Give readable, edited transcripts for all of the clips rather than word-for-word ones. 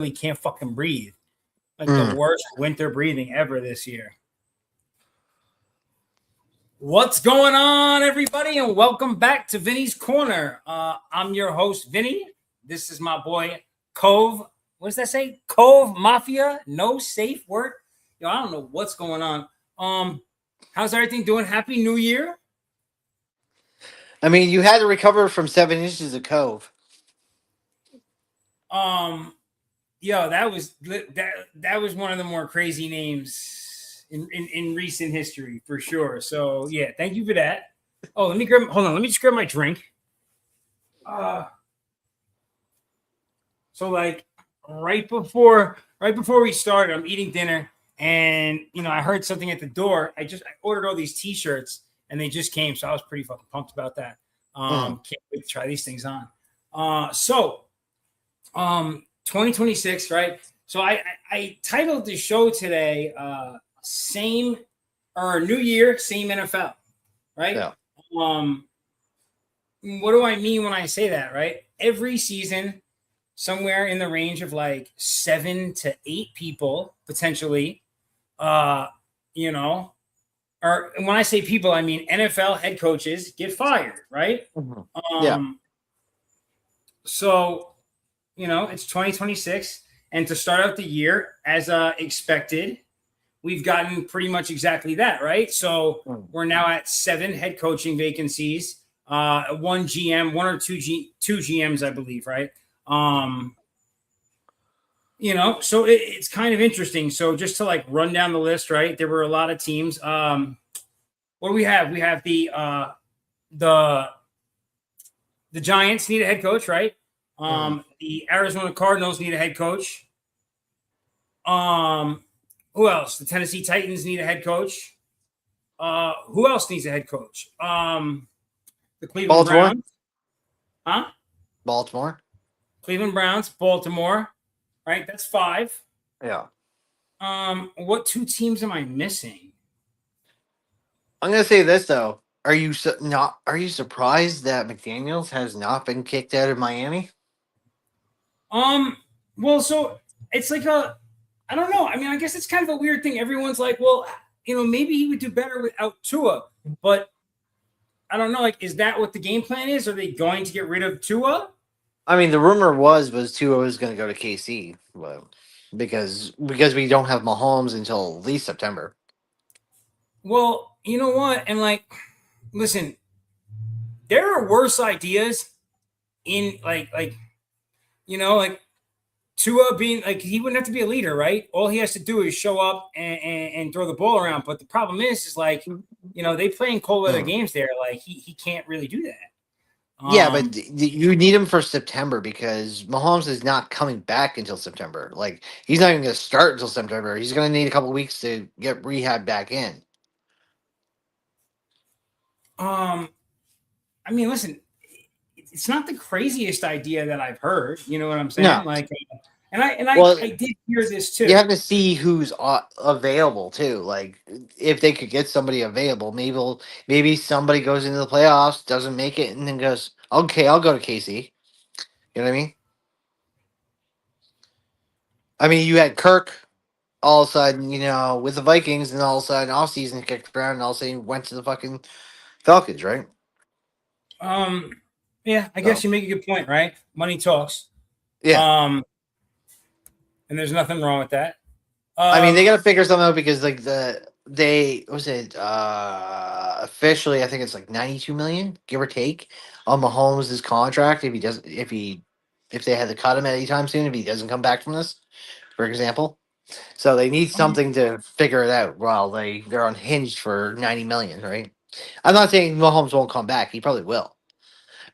literally can't fucking breathe. Like the Mm. worst winter breathing ever this year. What's going on, everybody, and welcome back to Vinny's Corner. I'm your host, Vinny. This is my boy, Cove. What does that say? Cove Mafia. No safe word. Yo, I don't know what's going on. How's everything doing? Happy New Year. I mean, you had to recover from 7 inches of cove. Yo, that was one of the more crazy names in recent history for sure. So yeah, thank you for that. Oh, let me just grab my drink. So like right before we started, I'm eating dinner, and I heard something at the door. I ordered all these T-shirts, and they just came, so I was pretty fucking pumped about that. Can't wait to try these things on. 2026, right? So I titled the show today, same or New Year, same NFL, right? Yeah. What do I mean when I say that, right? Every season, somewhere in the range of like 7 to 8 people potentially, or when I say people, I mean NFL head coaches get fired, right? Yeah. So, it's 2026, and to start out the year as expected, we've gotten pretty much exactly that, right? So we're now at 7 head coaching vacancies, one GM, one or two GMs, I believe, right? So it's kind of interesting. So just to like run down the list, right? There were a lot of teams. What do we have? We have the Giants need a head coach, right? The Arizona Cardinals need a head coach. Who else? The Tennessee Titans need a head coach. Who else needs a head coach? The Cleveland Browns. Huh? Baltimore. Cleveland Browns, Baltimore. Right? That's 5. Yeah. What 2 teams am I missing? I'm gonna say this though. Are you surprised that McDaniels has not been kicked out of Miami? Well, so it's like I don't know. I mean, I guess it's kind of a weird thing. Everyone's like, well, maybe he would do better without Tua, but I don't know. Like, is that what the game plan is? Are they going to get rid of Tua? I mean, the rumor was Tua was going to go to KC, well, because we don't have Mahomes until at least September. Well, you know what? And like, listen, there are worse ideas in like Tua being like, he wouldn't have to be a leader, right? All he has to do is show up and throw the ball around. But the problem is like, they play in cold weather games there. Like he can't really do that. Yeah, but you need him for September because Mahomes is not coming back until September. Like he's not even going to start until September. He's going to need a couple weeks to get rehab back in. I mean, listen, it's not the craziest idea that I've heard. You know what I'm saying? No. Like, I did hear this too. You have to see who's available too. Like if they could get somebody available, maybe somebody goes into the playoffs, doesn't make it, and then goes, "Okay, I'll go to KC." You know what I mean? I mean, you had Kirk all of a sudden, with the Vikings, and all of a sudden off season kicked around, and all of a sudden went to the fucking Falcons, right? Yeah, I guess you make a good point, right? Money talks. Yeah. And there's nothing wrong with that. I mean, they got to figure something out because like officially I think it's like 92 million, give or take, on Mahomes' contract if they had to cut him at any time soon if he doesn't come back from this, for example. So they need something to figure it out while they're unhinged for 90 million, right? I'm not saying Mahomes won't come back, he probably will.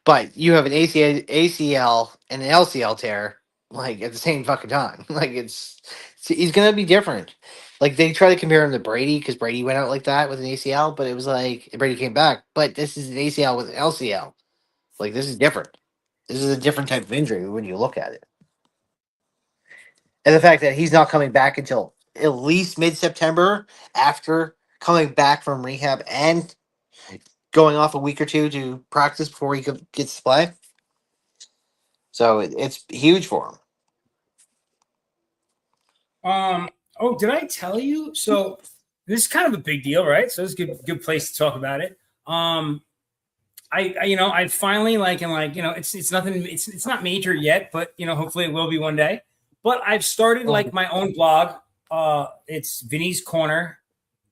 But you have an ACL and an LCL tear like at the same fucking time. Like he's gonna be different. Like they try to compare him to Brady because Brady went out like that with an ACL, but it was like Brady came back. But this is an ACL with an LCL. Like this is different. This is a different type of injury when you look at it. And the fact that he's not coming back until at least mid September after coming back from rehab and going off a week or two to practice before he gets to play. So it's huge for him. Oh, did I tell you? So this is kind of a big deal, right? So it's a good place to talk about it. I finally it's nothing, it's not major yet, but hopefully it will be one day. But I've started like my own blog. It's Vinny's Corner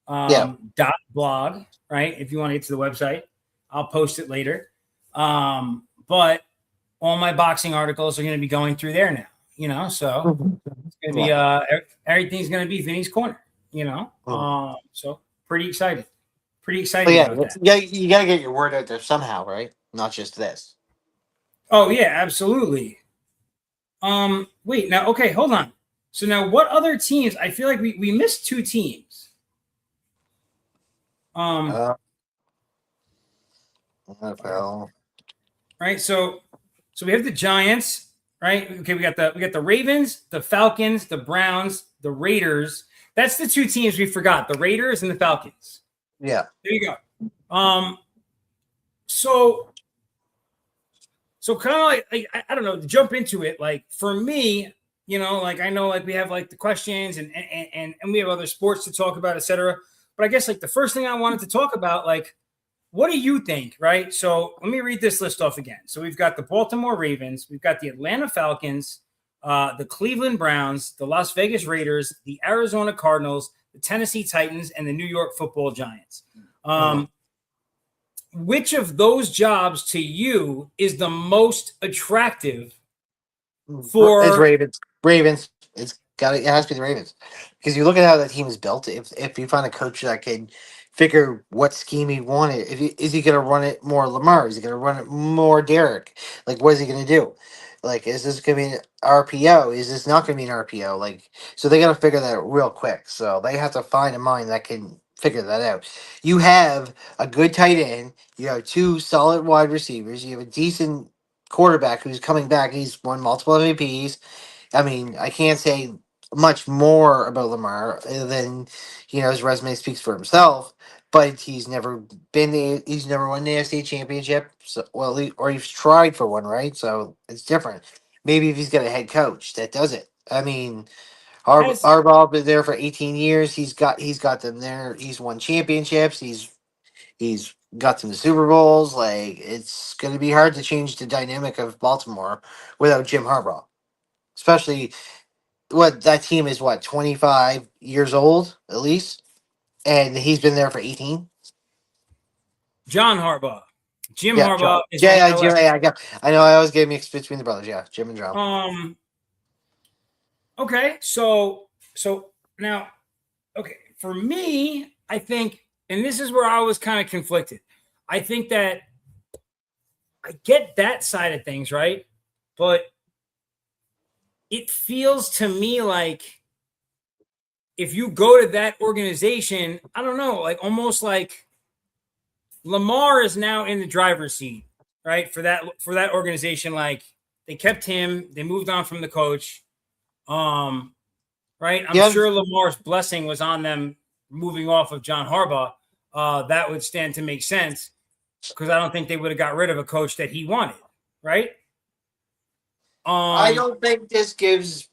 Yeah. dot blog, right? If you want to get to the website, I'll post it later. But all my boxing articles are going to be going through there now, so it's going to be Yeah. everything's going to be Vinny's Corner, so pretty But excited yeah, about that. you gotta get your word out there somehow, right? Not just this. Oh yeah, absolutely. Wait, now, okay, hold on. So now what other teams? I feel like we missed two teams. Um, Uh, NFL. right. So we have the Giants, right? Okay, we got the Ravens, the Falcons, the Browns, the Raiders. That's the two teams we forgot, the Raiders and the Falcons. Yeah. There you go. So kind of like I don't know, to jump into it, like for me, like I know like we have like the questions and we have other sports to talk about, etc. But I guess like the first thing I wanted to talk about, like, what do you think, right? So let me read this list off again. So we've got the Baltimore Ravens, we've got the Atlanta Falcons, the Cleveland Browns, the Las Vegas Raiders, the Arizona Cardinals, the Tennessee Titans, and the New York Football Giants. Which of those jobs to you is the most attractive for? It's Ravens. Ravens. It has to be the Ravens. Because you look at how that team is built. If you find a coach that can figure what scheme he wanted, is he gonna run it more Lamar? Is he gonna run it more Derek? Like what is he gonna do? Like is this gonna be an RPO? Is this not gonna be an RPO? Like so they gotta figure that out real quick. So they have to find a mind that can figure that out. You have a good tight end, you have two solid wide receivers, you have a decent quarterback who's coming back. He's won multiple MVPs. I mean, I can't say much more about Lamar than his resume speaks for himself. But he's never won the AFC Championship. So or he's tried for one, right? So it's different. Maybe if he's got a head coach that does it. I mean, Has Harbaugh been there for 18 years. He's got them there. He's won championships. He's got some Super Bowls. Like it's going to be hard to change the dynamic of Baltimore without Jim Harbaugh. Especially what that team is 25 years old at least, and he's been there for 18. John Harbaugh? Jim Yeah, Harbaugh John. is in Yeah, LA. Jim. Yeah, I know. I always get mixed between the brothers. Yeah, Jim and John. Okay, so now, okay, for me, I think, and this is where I was kind of conflicted. I think that I get that side of things, right? But it feels to me like if you go to that organization, I don't know, like almost like Lamar is now in the driver's seat, right? For that organization, like they kept him, they moved on from the coach. Right? I'm Yeah, sure Lamar's blessing was on them moving off of John Harbaugh. That would stand to make sense because I don't think they would have got rid of a coach that he wanted, right? I don't think this gives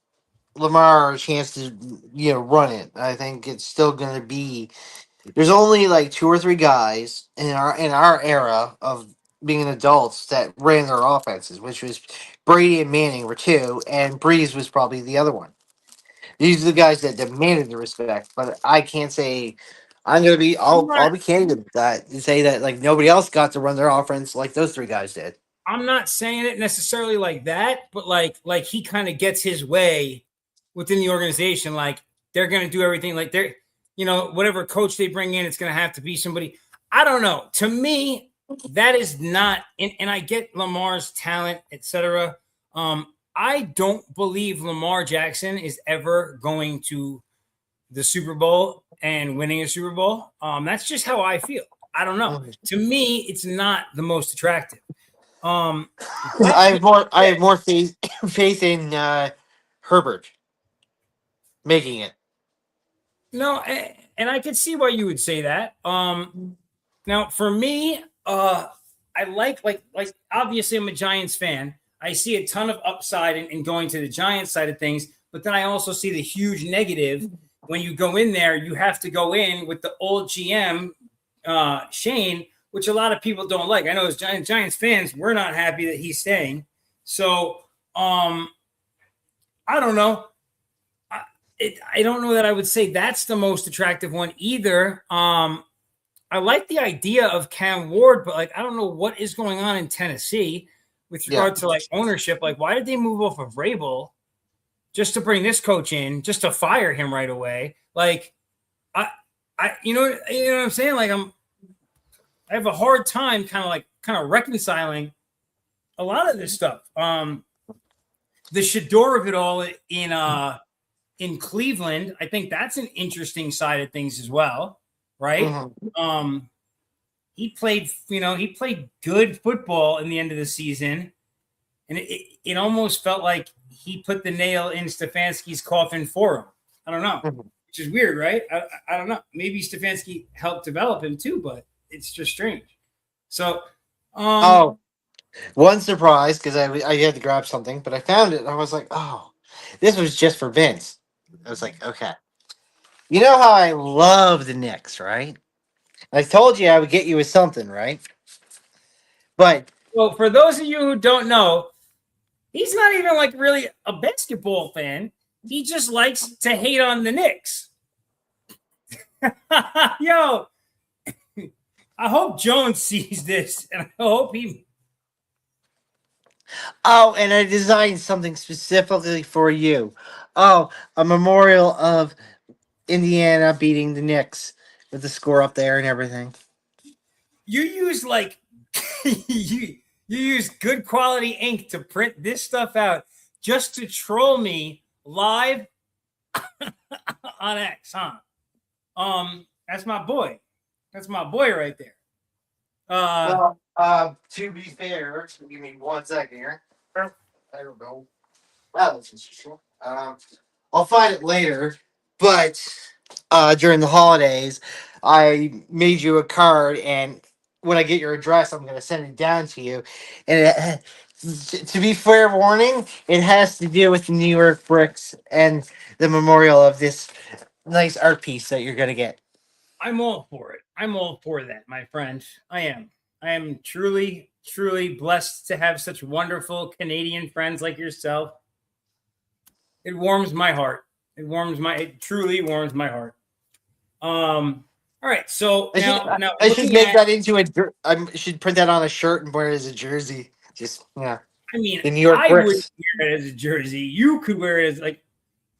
Lamar a chance to run it. I think it's still going to be. There's only like two or three guys in our era of being adults that ran their offenses, which was Brady and Manning were two, and Breeze was probably the other one. These are the guys that demanded the respect, but I can't say I'm gonna be. I'm I'll not be candid with that and say that like nobody else got to run their offense like those three guys did. I'm not saying it necessarily like that, but like he kind of gets his way within the organization. Like they're gonna do everything. Like they're, whatever coach they bring in, it's gonna have to be somebody. I don't know. To me, that is not. And I get Lamar's talent, etc. I don't believe Lamar Jackson is ever going to the Super Bowl and winning a Super Bowl. That's just how I feel. I don't know. Mhm. To me, it's not the most attractive. I That have more. I said, have more faith faith in Herbert making it. no, and I can see why you would say that. Now for me, I like obviously I'm a Giants fan. I see a ton of upside in going to the Giants side of things, But then I also see the huge negative when you go in there. You have to go in with the old GM Shane, which a lot of people don't like. I know as Giants fans, we're not happy that he's staying. So I don't know. I don't know that I would say that's the most attractive one either. I like the idea of Cam Ward, but like I don't know what is going on in Tennessee with regard to like ownership. Like, why did they move off of Vrabel just to bring this coach in, just to fire him right away? Like, you know what I'm saying? Like, I have a hard time kind of reconciling a lot of this stuff. The Shador of it all in Cleveland, I think that's an interesting side of things as well, right? Mm-hmm. He played good football in the end of the season, and it almost felt like he put the nail in Stefanski's coffin for him. I don't know, which is weird, right? I don't know. Maybe Stefanski helped develop him too, but it's just strange. So, one surprise, because I had to grab something, but I found it and I was like, oh, this was just for Vince. I was like, okay. You know how I love the Knicks, right? I told you I would get you with something, right? But well, for those of you who don't know, he's not even like really a basketball fan. He just likes to hate on the Knicks. Yo, I hope Jones sees this, and I hope he. Oh, and I designed something specifically for you. Oh, a memorial of Indiana beating the Knicks with the score up there and everything. You use like you use good quality ink to print this stuff out just to troll me live on X, huh? That's my boy. That's my boy right there. To be fair, give me 1 second here. I don't know. Wow, that's interesting. I'll find it later, but during the holidays, I made you a card, and when I get your address, I'm going to send it down to you. And to be fair warning, it has to do with the New York bricks and the memorial of this nice art piece that you're going to get. I'm all for it. I'm all for that, my friend. I am truly, truly blessed to have such wonderful Canadian friends like yourself. It warms my heart. It truly warms my heart. All right. So I should make that into I should print that on a shirt and wear it as a jersey. Just yeah. I mean, the New York I bricks. would wear it as a jersey. You could wear it as like,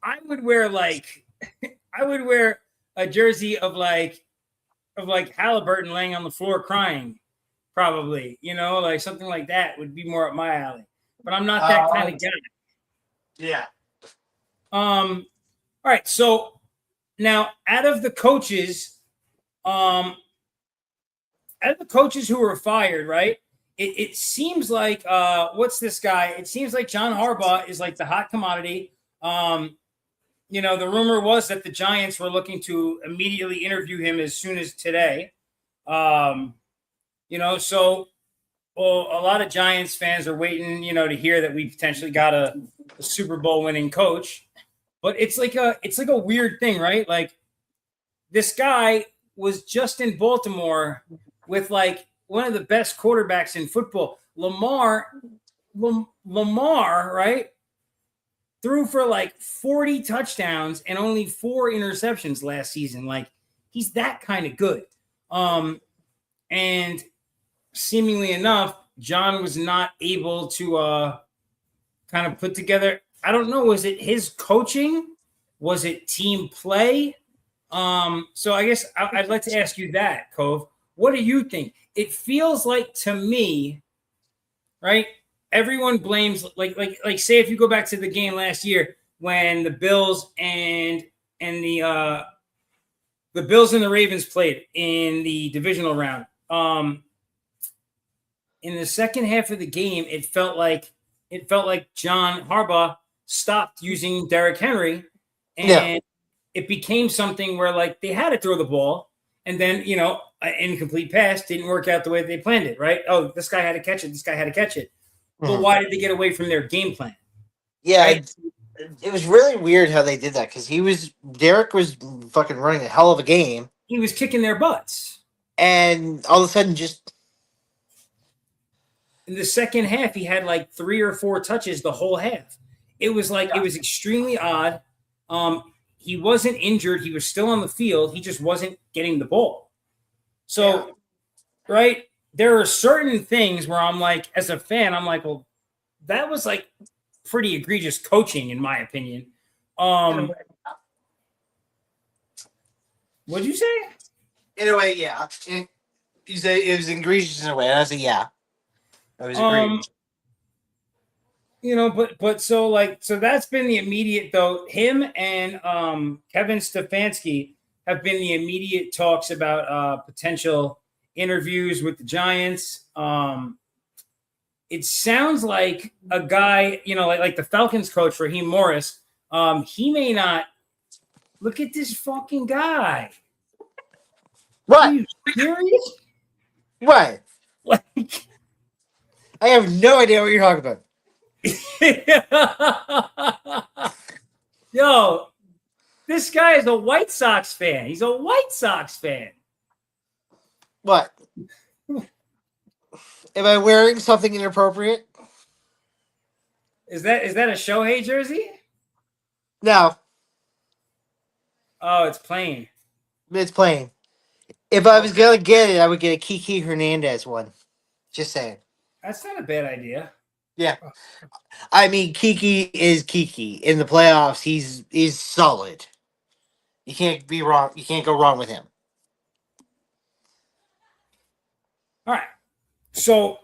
I would wear a jersey of Halliburton laying on the floor crying, probably, like something like that would be more up my alley, but I'm not that kind of guy. Yeah. All right. So now out of the coaches who were fired, right? It seems like, what's this guy? It seems like John Harbaugh is like the hot commodity. The rumor was that the Giants were looking to immediately interview him as soon as today. So a lot of Giants fans are waiting, to hear that we potentially got a Super Bowl winning coach. But it's like a weird thing, right? Like this guy was just in Baltimore with like one of the best quarterbacks in football. Lamar, right? Threw for like 40 touchdowns and only 4 interceptions last season. Like he's that kind of good. And seemingly enough, John was not able to kind of put together. I don't know. Was it his coaching? Was it team play? So I guess I'd like to ask you that, Cove. What do you think? It feels like to me, right? Everyone blames like say if you go back to the game last year when the Bills and the Bills and the Ravens played in the divisional round. In the second half of the game, it felt like John Harbaugh stopped using Derrick Henry, and it became something where like they had to throw the ball, and then an incomplete pass didn't work out the way they planned it. Right? Oh, this guy had to catch it. This guy had to catch it. But why did they get away from their game plan? Yeah, right? It was really weird how they did that because Derek was fucking running a hell of a game, He was kicking their butts. and all of a sudden, just In the second half, he had like 3 or 4 touches the whole half. It was like it was extremely odd. He wasn't injured. He was still on the field. He just wasn't getting the ball. So, right, there are certain things where I'm like, as a fan, I'm like, well, that was like pretty egregious coaching, in my opinion. What'd you say? in a way, yeah. You say it was egregious in a way, and I say, yeah, I was Um, egregious. but so that's been the immediate though. Him and Kevin Stefanski have been the immediate talks about potential interviews with the Giants. It sounds like a guy, like the Falcons coach Raheem Morris. He may not look at this fucking guy. Are What? you serious? What? Like, I have no idea what you're talking about. yo, this guy is a White Sox fan. He's a White Sox fan. What? Am I wearing something inappropriate? Is that a Shohei jersey? No, Oh, it's plain. it's plain. If I was gonna get it, I would get a Kiki Hernandez one. Just saying. That's not a bad idea. Yeah. I mean, Kiki is Kiki. In the playoffs, he's solid. You can't be wrong. You can't go wrong with him. All right. So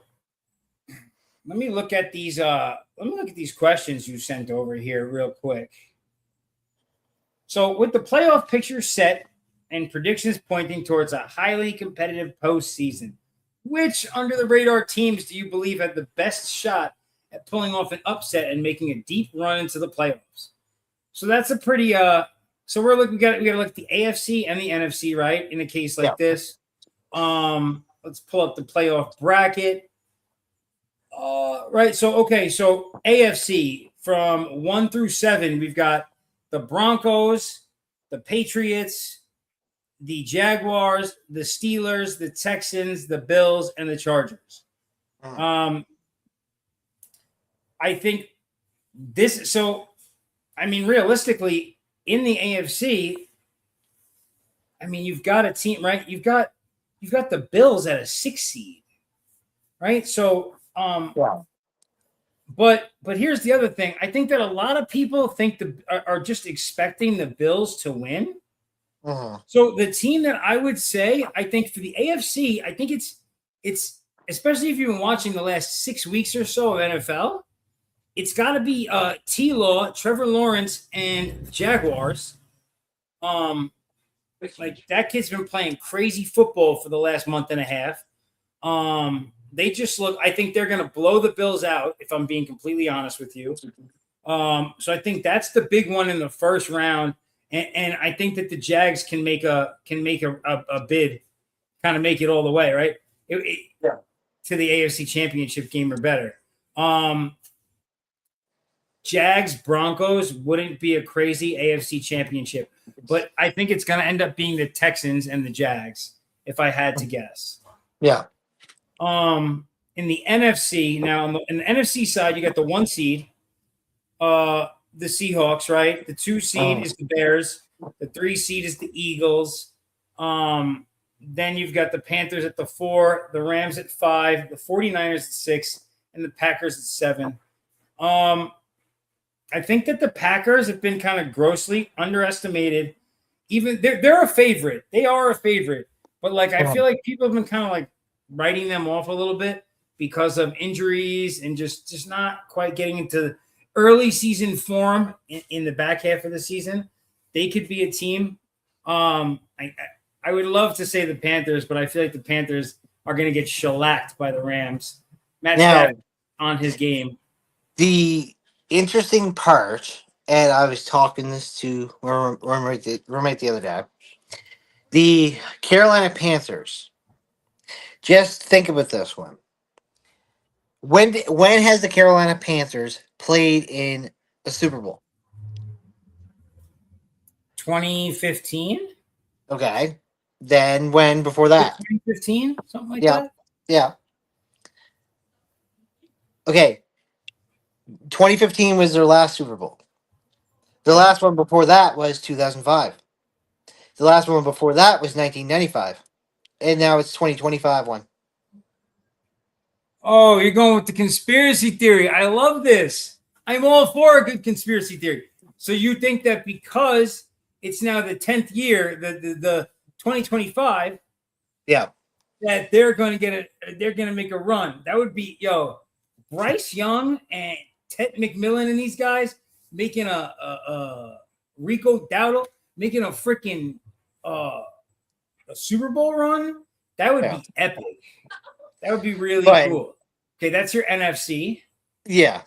let me look at these. Questions you sent over here real quick. So with the playoff picture set and predictions pointing towards a highly competitive postseason, which under the radar teams do you believe have the best shot at pulling off an upset and making a deep run into the playoffs? So that's a pretty so we gotta look at the AFC and the NFC, right? In a case like this. Let's pull up the playoff bracket. Right. So AFC from 1 through 7, we've got the Broncos, the Patriots, the Jaguars, the Steelers, the Texans, the Bills, and the Chargers. I think this. So, I mean, realistically, in the AFC, I mean, you've got a team, right? You've got the Bills at a 6 seed, right? So, but here's the other thing. I think that a lot of people think are just expecting the Bills to win. So the team that I would say, I think for the AFC, I think it's especially if you've been watching the last 6 weeks or so of NFL, it's got to be T-Law, Trevor Lawrence, and the Jaguars. Like that kid's been playing crazy football for the last month and a half. They just look. I think they're going to blow the Bills out. If I'm being completely honest with you, so I think that's the big one in the first round, and I think that the Jags can make a bid, kind of make it all the way, right? To the AFC Championship game or better. Jags Broncos wouldn't be a crazy AFC Championship, but I think it's going to end up being the Texans and the Jags, if I had to guess. Yeah. In the NFC, now in the NFC side, you got the 1 seed, the Seahawks, right? The 2 seed is the Bears. The 3 seed is the Eagles. Then you've got the Panthers at the 4, the Rams at 5, the 49ers at 6, and the Packers at 7. I think that the Packers have been kind of grossly underestimated. Even they're a favorite. They are a favorite. But like I feel like people have been kind of like writing them off a little bit because of injuries and just not quite getting into early season form in the back half of the season. They could be a team. I would love to say the Panthers, but I feel like the Panthers are going to get shellacked by the Rams. Matt Stafford on his game. The interesting part, and I was talking this to roommate the other day, the Carolina Panthers. Just think about this one. When has the Carolina Panthers played in a Super Bowl? 2015, Okay. Then when before that? 2015, something like Yeah. that. Yeah. Okay. 2015 was their last Super Bowl. The Okay. last one before that was 2005. The last one before that was 1995. And now it's 2025 one. Oh, you're going with the conspiracy theory. I love this. I'm all for a good conspiracy theory. So you think that because it's now the 10th year, the 2025, Yeah. that they're going to get it, they're going to make a run. That would be, yo, Bryce Young and Ted McMillan and these guys making a Rico Dowdle making a freaking uh, a Super Bowl run. That would Yeah. be epic. That would be really But cool. Okay, that's your NFC. yeah.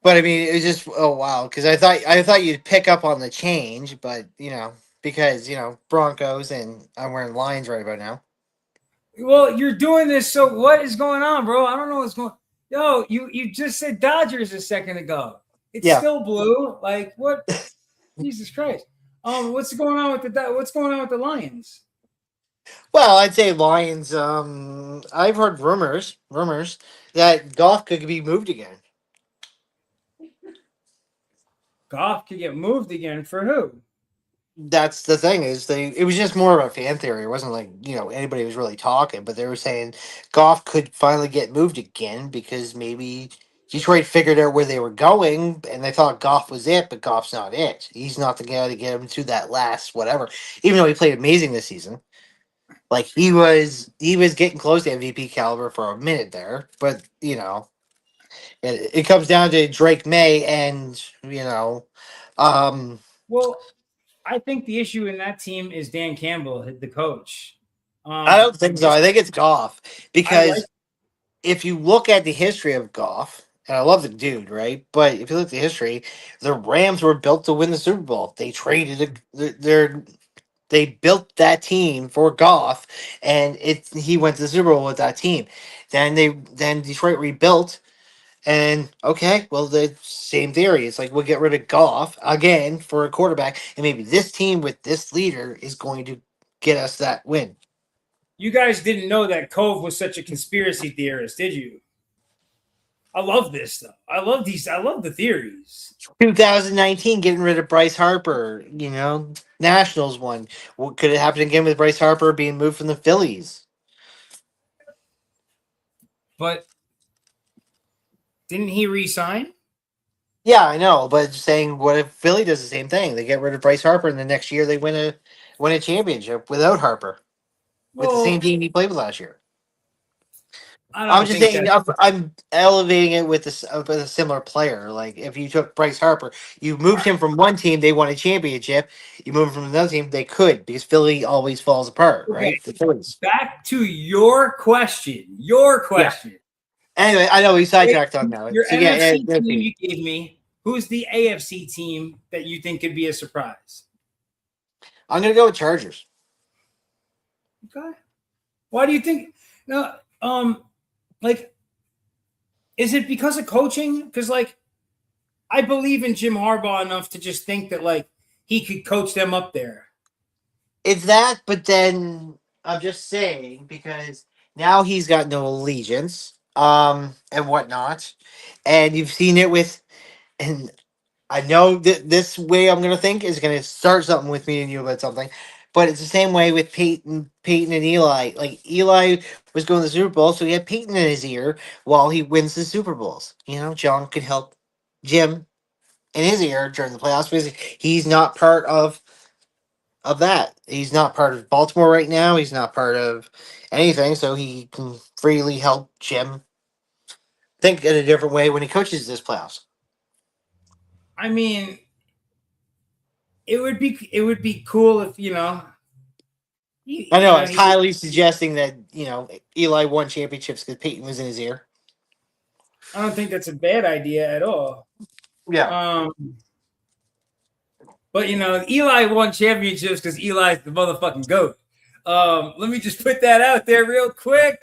But I mean, it was just oh wow, because I thought you'd pick up on the change, but because Broncos and I'm wearing Lions right about now. Well, you're doing this, so what is going on, bro? I don't know what's going. Yo, you just said Dodgers a second ago. It's Yeah. still blue. Like what? Jesus Christ. What's going on with the Lions? Well, I'd say Lions. I've heard rumors that Goff could be moved again. Goff could get moved again for who? That's the thing is it was just more of a fan theory. It wasn't like anybody was really talking, but they were saying Goff could finally get moved again because maybe Detroit figured out where they were going and they thought Goff was it, but Goff's not it. He's not the guy to get him to that last whatever. Even though he played amazing this season, like he was getting close to MVP caliber for a minute there, but it comes down to Drake May and um. Well, I think the issue in that team is Dan Campbell, the coach. I don't I think so. just I think it's Goff I like because if you look at the history of Goff, and I love the dude, right? But if you look at the history, the Rams were built to win the Super Bowl. They traded they built that team for Goff, and he went to the Super Bowl with that team. Then Detroit rebuilt, and okay, well the same theory. It's like we'll get rid of Goff again for a quarterback, and maybe this team with this leader is going to get us that win. you guys didn't know that Cove was such a conspiracy theorist, did you? I love this stuff. I love these. I love the theories. 2019 getting rid of Bryce Harper, Nationals one. What could it happen again with Bryce Harper being moved from the Phillies? But didn't he resign? Yeah, I know, but just saying, what if Philly does the same thing? They get rid of Bryce Harper, and the next year they win a championship without Harper with the same Well, team he played with last year. I I'm don't just think saying, that. I'm elevating it with a similar player. Like if you took Bryce Harper, you moved him from one team, they won a championship. You move him from another team, they could because Philly always falls apart, Okay, right? The Phillies. back to your question. Your Yeah. question. Anyway, I know we Wait, sidetracked on that. your So yeah, NFC team you gave me. Who's the AFC team that you think could be a surprise? I'm gonna go with Chargers. Okay. Why do you think? No. Like, is it because of coaching? Because I believe in Jim Harbaugh enough to just think that he could coach them up there. It's that, but then I'm just saying because now he's got no allegiance, and whatnot, and you've seen it with, and I know that this way I'm gonna think is gonna start something with me and you about something, but it's the same way with Peyton and Eli. Like Eli was going to the Super Bowl, so he had Peyton in his ear while he wins the Super Bowls. John could help Jim in his ear during the playoffs because he's not part of that. He's not part of Baltimore right now. He's not part of anything, so he can freely help Jim think in a different way when he coaches this playoffs. I mean, it would be cool if I know it's he. highly suggesting that Eli won championships because Peyton was in his ear. I don't think that's a bad idea at all. Yeah. Um, but Eli won championships because Eli's the motherfucking goat. Let me just put that out there real quick.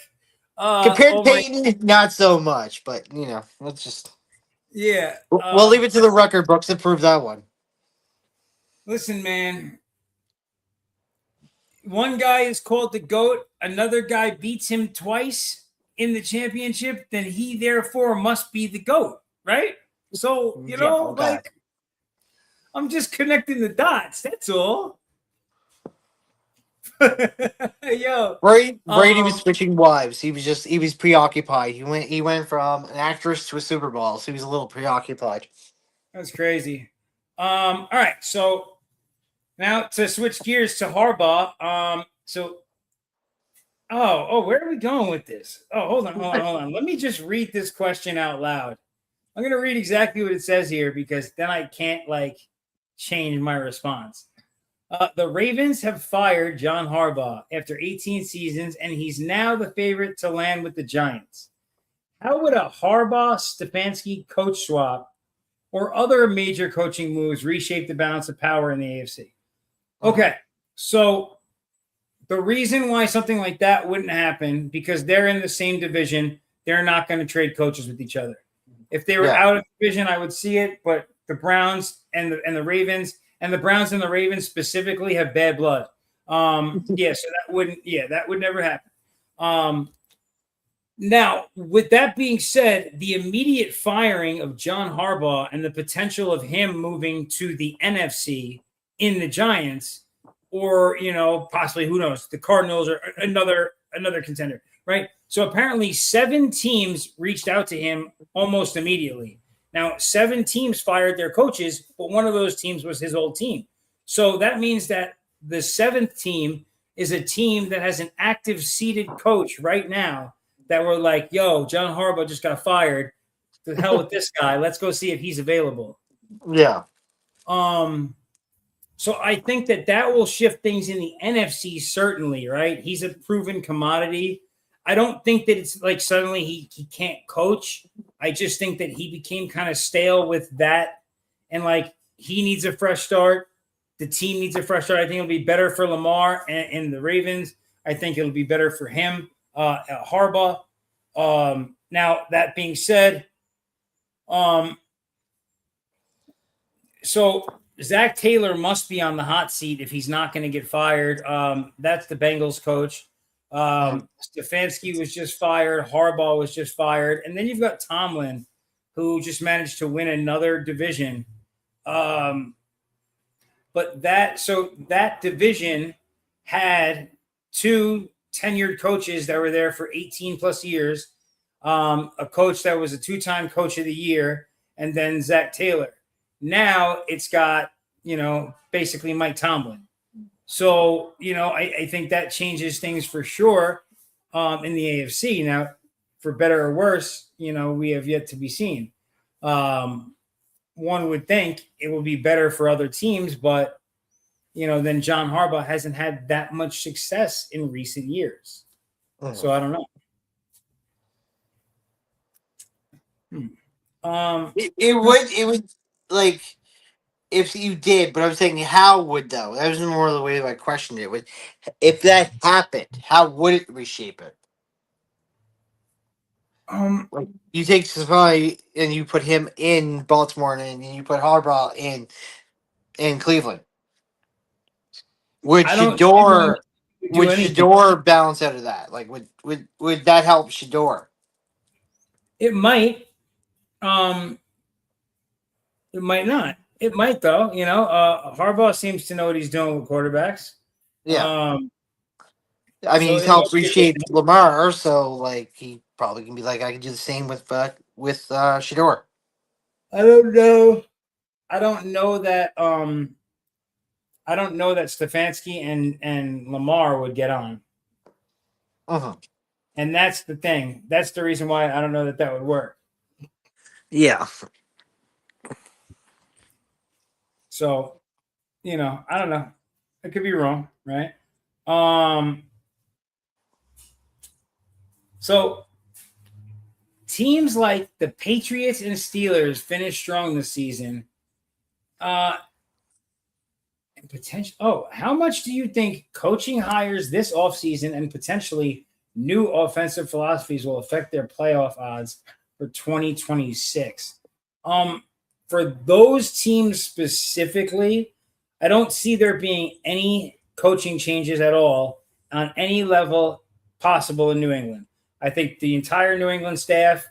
Compared to Oh my, Peyton, not so much, but let's just yeah. we'll leave it to the record books to prove that one. Listen, man. One guy is called the GOAT. Another guy beats him twice in the championship. Then he therefore must be the GOAT, right? So Yeah, okay. like I'm just connecting the dots. That's all. Yo, Brady was switching wives. He was preoccupied. He went from an actress to a Super Bowl, so he was a little preoccupied. that's crazy. All right, so now to switch gears to Harbaugh. Where are we going with this? Oh, hold on. Let me just read this question out loud. I'm gonna read exactly what it says here because then I can't like change my response. The Ravens have fired John Harbaugh after 18 seasons, and he's now the favorite to land with the Giants. How would a Harbaugh-Stefanski coach swap or other major coaching moves reshape the balance of power in the AFC? Okay, so the reason why something like that wouldn't happen, because they're in the same division, they're not going to trade coaches with each other. If they were out of division, I would see it, but the Browns and the Ravens – and the Browns and the Ravens specifically have bad blood. So that would never happen. Now, with that being said, the immediate firing of John Harbaugh and the potential of him moving to the NFC in the Giants, or possibly, who knows, the Cardinals or another contender, right? So apparently 7 teams reached out to him almost immediately. Now, 7 teams fired their coaches, but one of those teams was his old team. So that means that the 7th team is a team that has an active seated coach right now that were like, yo, John Harbaugh just got fired. To hell with this guy. Let's go see if he's available. Yeah. So I think that will shift things in the NFC, certainly, right? He's a proven commodity. I don't think that it's like suddenly he can't coach. I just think that he became kind of stale with that. And like he needs a fresh start. The team needs a fresh start. I think it'll be better for Lamar and the Ravens. I think it'll be better for him, Harbaugh. Now, that being said, so Zach Taylor must be on the hot seat if he's not going to get fired. That's the Bengals coach. Stefanski was just fired. Harbaugh was just fired. And then you've got Tomlin, who just managed to win another division. But that division had 2 tenured coaches that were there for 18 plus years. A coach that was a 2-time coach of the year, and then Zach Taylor. Now it's got, basically Mike Tomlin. So, I think that changes things for sure in the AFC. Now, for better or worse, we have yet to be seen. One would think it will be better for other teams, but, then John Harbaugh hasn't had that much success in recent years. So I don't know. It would like if you did, but I'm saying how would though? That was more the way I questioned it. If that happened, how would it reshape it? Like you take Safari and you put him in Baltimore, and you put Harbaugh in Cleveland. Would Shador balance out of that? Like would that help Shador? It might. It might not. It might though. Harbaugh seems to know what he's doing with quarterbacks. Yeah. He's helped reshape Lamar, so like he probably can be like, I can do the same with Shador. I don't know. I don't know that Stefanski and Lamar would get on. And that's the thing. That's the reason why I don't know that would work. Yeah. So, I don't know. I could be wrong, right? So teams like the Patriots and Steelers finished strong this season. And how much do you think coaching hires this offseason and potentially new offensive philosophies will affect their playoff odds for 2026? For those teams specifically, I don't see there being any coaching changes at all on any level possible in New England. I think the entire New England staff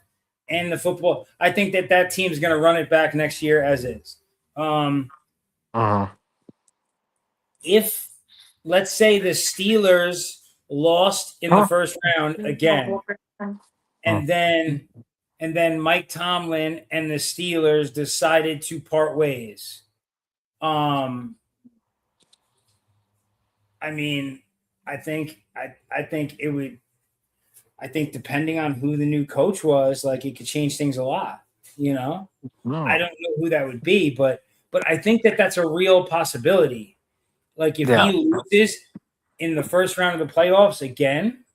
and the football, I think that team is going to run it back next year as is. Uh-huh. If, let's say, the Steelers lost in the first round again, and then Mike Tomlin and the Steelers decided to part ways. I mean, I think it would. I think depending on who the new coach was, like it could change things a lot. You know, I don't know who that would be, but I think that's a real possibility. Like if he loses in the first round of the playoffs again,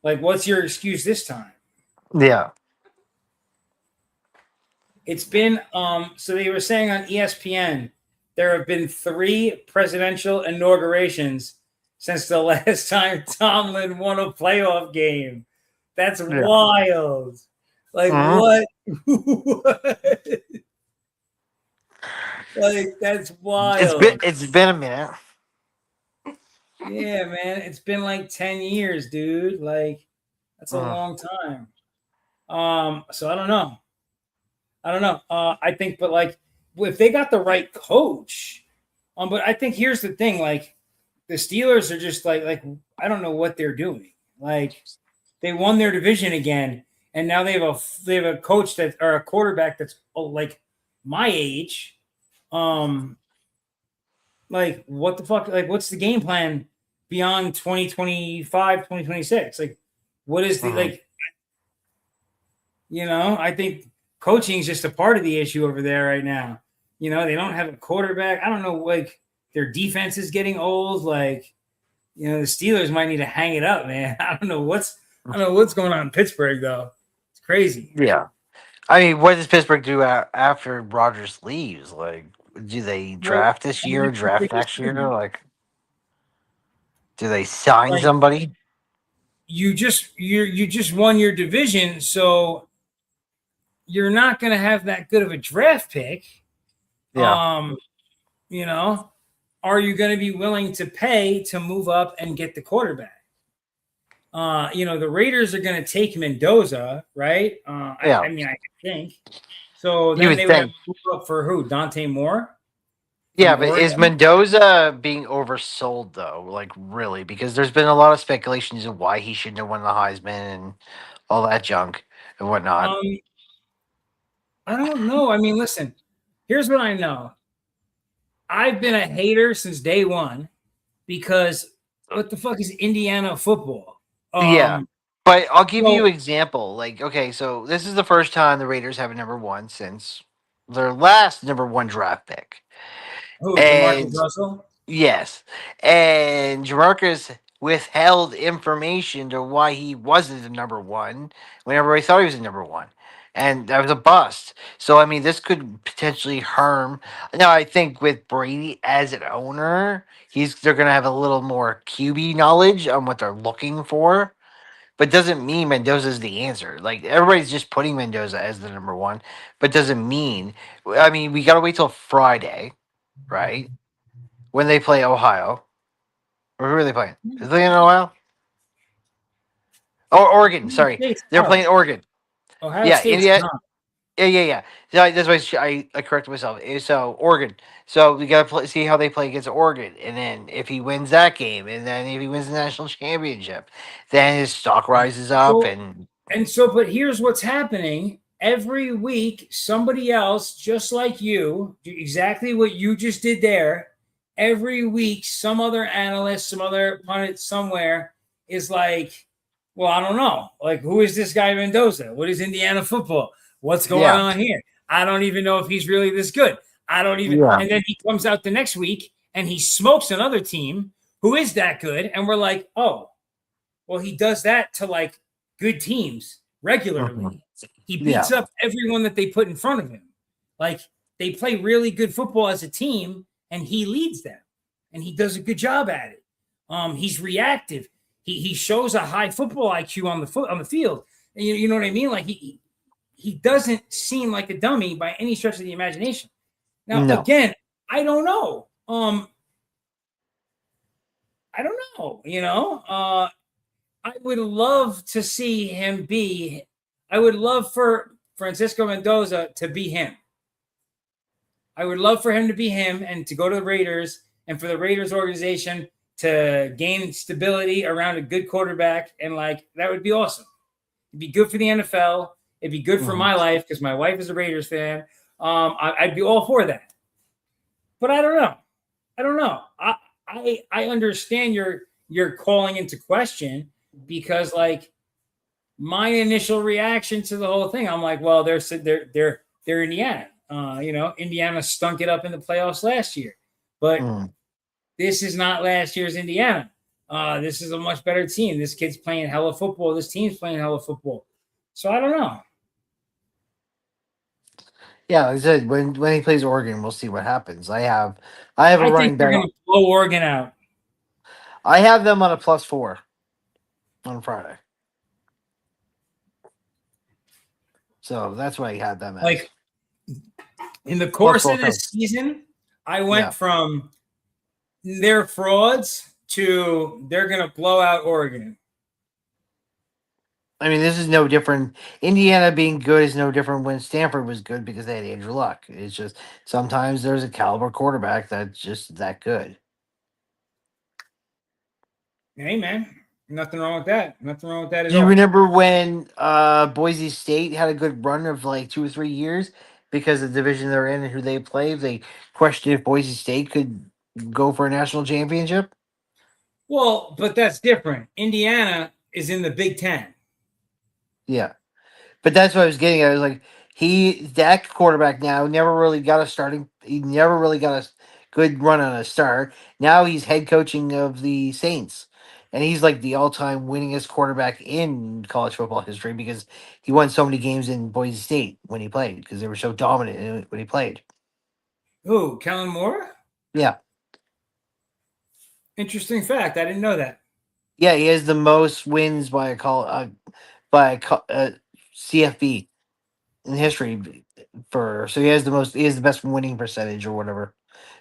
like what's your excuse this time? Yeah. It's been so they were saying on ESPN there have been 3 presidential inaugurations since the last time Tomlin won a playoff game. That's wild. Like what? Like that's wild. It's been a minute. Yeah, man. It's been like 10 years, dude. Like that's a long time. So I don't know. I think, but like if they got the right coach, but I think here's the thing, like the Steelers are just like I don't know what they're doing. Like they won their division again, and now they have a coach that or a quarterback that's like my age. Like what the fuck? Like what's the game plan beyond 2025, 2026? Like what is the like? You know, I think coaching is just a part of the issue over there right now. You know, they don't have a quarterback. I don't know, like their defense is getting old. Like, you know, the Steelers might need to hang it up, man. I don't know what's going on in Pittsburgh though. It's crazy. Yeah. I mean, what does Pittsburgh do after Rodgers leaves? Like, do they draft this year, draft next year? Like, do they sign somebody? You just won your division, so you're not going to have that good of a draft pick. Yeah. You know, are you going to be willing to pay to move up and get the quarterback? You know, the Raiders are going to take Mendoza, right? I mean, I think. So then they would have to move up for who? Dante Moore? Yeah, but is Mendoza being oversold though? Like really? Because there's been a lot of speculations of why he shouldn't have won the Heisman and all that junk and whatnot. I don't know. I mean, listen, here's what I know. I've been a hater since day one because what the fuck is Indiana football? Yeah. But I'll give you an example. Like, okay, so this is the first time the Raiders have a number 1 since their last number 1 draft pick. Who, Jamarcus Russell? Yes. And Jamarcus withheld information to why he wasn't the number 1 when everybody thought he was the number 1. And that was a bust. So, I mean, this could potentially harm. Now, I think with Brady as an owner, they're going to have a little more QB knowledge on what they're looking for. But doesn't mean Mendoza's the answer. Like, everybody's just putting Mendoza as the number 1. But doesn't mean. I mean, we got to wait till Friday, right? When they play Ohio. Or who are they playing? Is they in Ohio? Oh, Oregon. Sorry. They're playing Oregon. Ohio State's not. Yeah. That's why I corrected myself. So, Oregon. So, we got to see how they play against Oregon. And then if he wins that game, and then if he wins the national championship, then his stock rises up. But here's what's happening. Every week, somebody else, just like you, do exactly what you just did there. Every week, some other analyst, some other pundit somewhere is like, well, I don't know. Like, who is this guy Mendoza? What is Indiana football? What's going on here? I don't even know if he's really this good. I don't even. Yeah. And then he comes out the next week and he smokes another team who is that good. And we're like, oh, well, he does that to like good teams regularly. He beats up everyone that they put in front of him. Like they play really good football as a team and he leads them and he does a good job at it. He's reactive. He shows a high football IQ on the field. And you know what I mean? Like he doesn't seem like a dummy by any stretch of the imagination. Now, again, I don't know. I don't know. I would love to see him be. I would love for Francisco Mendoza to be him. I would love for him to be him and to go to the Raiders and for the Raiders organization to gain stability around a good quarterback. And like, that would be awesome. It'd be good for the NFL. It'd be good for Mhm. my life because my wife is a Raiders fan. I'd be all for that. But I don't know. I don't know. I understand your calling into question because like my initial reaction to the whole thing, I'm like, well, they're Indiana. Indiana stunk it up in the playoffs last year, but Mhm. this is not last year's Indiana. This is a much better team. This kid's playing hella football. This team's playing hella football. So I don't know. Yeah, like I said, when he plays Oregon, we'll see what happens. I have a I think running they're bet. going to blow Oregon out. I have them on a +4 on Friday. So that's what I had them as. Like in the Plus course of 4 this coach. season, I Yeah. went from they're frauds to they're going to blow out Oregon. I mean, this is no different. Indiana being good is no different when Stanford was good because they had Andrew Luck. It's just sometimes there's a caliber quarterback that's just that good. Hey, man, nothing wrong with that. Nothing wrong with that at Do you all. remember when Boise State had a good run of like 2 or 3 years because of the division they're in and who they play? They questioned if Boise State could go for a national championship. Well, but that's different. Indiana is in the Big Ten. Yeah. But that's what I was getting at. I was like, that quarterback now never really got a starting. He never really got a good run on a start. Now he's head coaching of the Saints, and he's like the all-time winningest quarterback in college football history because he won so many games in Boise State when he played because they were so dominant when he played. Who? Kellen Moore? Yeah, Interesting fact. I didn't know that. yeah, he has the most wins by a CFB in history so he has the best winning percentage or whatever.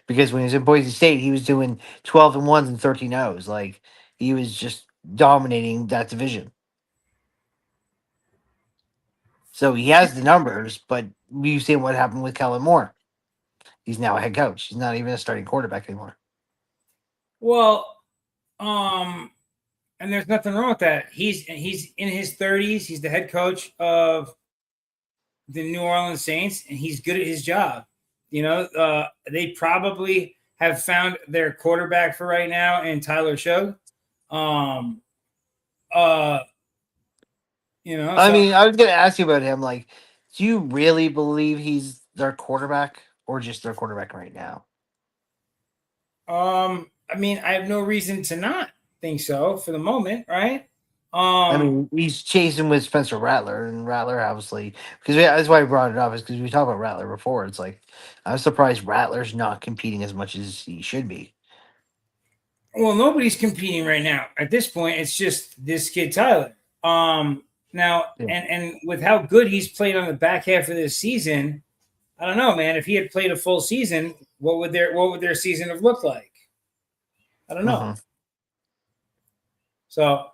Because when he was in Boise State, he was doing 12-1s and 13-0s. Like he was just dominating that division. So he has the numbers, but you see what happened with Kellen Moore. He's now a head coach. He's not even a starting quarterback anymore. Well, um, and there's nothing wrong with that. He's in his 30s. He's the head coach of the New Orleans Saints, and he's good at his job. They probably have found their quarterback for right now in Tyler Show. Um, uh, I so mean, I was gonna ask you about him. Like, do you really believe he's their quarterback or just their quarterback right now? I mean, I have no reason to not think so for the moment, right? I Um, mean, he's chasing with Spencer Rattler, and Rattler obviously that's why I brought it up is because we talked about Rattler before. It's like I'm surprised Rattler's not competing as much as he should be. well, nobody's competing right now. At this point, it's just this kid Tyler. Now Yeah. and with how good he's played on the back half of this season, I don't know, man. If he had played a full season, what would their season have looked like? I don't know. hmm So,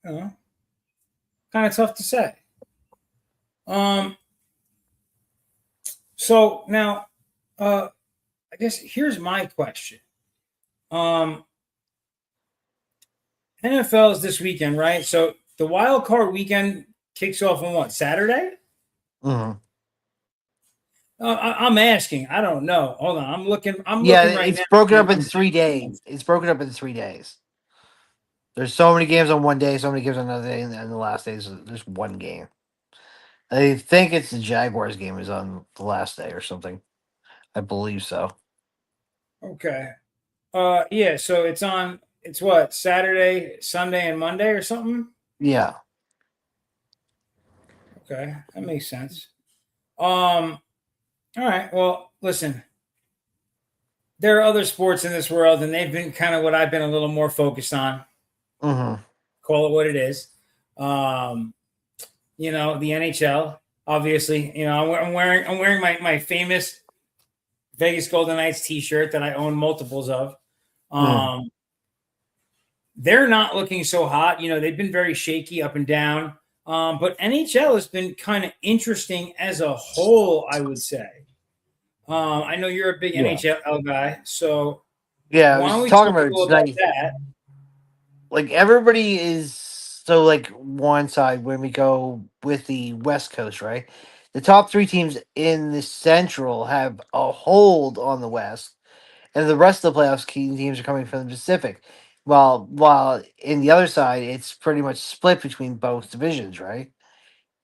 kind of tough to say. Um, so now, I guess here's my question. Um, NFL is this weekend, right? So the wild card weekend kicks off on what, Saturday? hmm I'm asking. I don't know. Hold on. I'm looking. I'm Yeah, looking right it's now. broken up in 3 days. It's broken up in 3 days. There's so many games on one day, so many games on another day, and then the last day is there's one game. I think it's the Jaguars game is on the last day or something. I believe so. Okay. Yeah. So it's on. It's what, Saturday, Sunday, and Monday or something. Yeah. Okay, that makes sense. All right. Well, listen. There are other sports in this world, and they've been kind of what I've been a little more focused on. hmm Call it what it is. Um, the NHL. Obviously, I'm wearing my famous Vegas Golden Knights T-shirt that I own multiples of. Mm. They're not looking so hot. They've been very shaky up and down. But NHL has been kind of interesting as a whole, I would say. I know you're a big Yeah. NHL guy, so Yeah, I why don't was we talking talk a about it little about tonight. that? Like everybody is so like one side when we go with the West Coast, right? The top three teams in the Central have a hold on the West, and the rest of the playoffs key teams are coming from the Pacific. While in the other side, it's pretty much split between both divisions, right?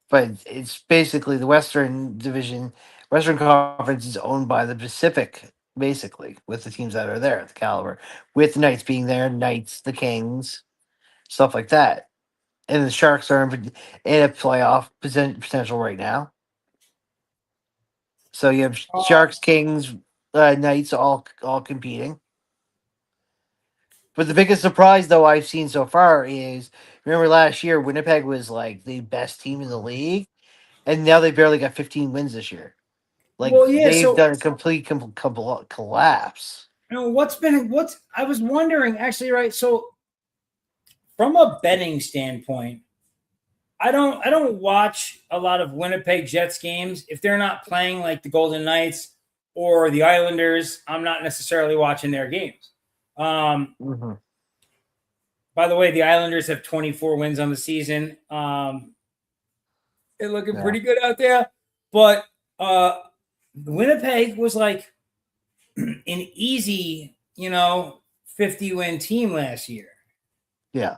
But it's basically the Western Conference is owned by the Pacific, basically, with the teams that are there, the caliber, with the Knights being there, Knights, the Kings, stuff like that. And the Sharks are in a playoff potential right now. So you have Uh, Sharks, Kings, Knights all competing. But the biggest surprise, though, I've seen so far is remember last year Winnipeg was like the best team in the league, and now they barely got 15 wins this year. Like well, yeah. they've So, done a complete collapse. what's I was wondering actually, right? So, from a betting standpoint, I don't watch a lot of Winnipeg Jets games if they're not playing like the Golden Knights or the Islanders. I'm not necessarily watching their games. Um, Hmm. by the way, the Islanders have 24 wins on the season. They're looking Yeah, pretty good out there, but Winnipeg was like an easy, 50 win team last year. yeah,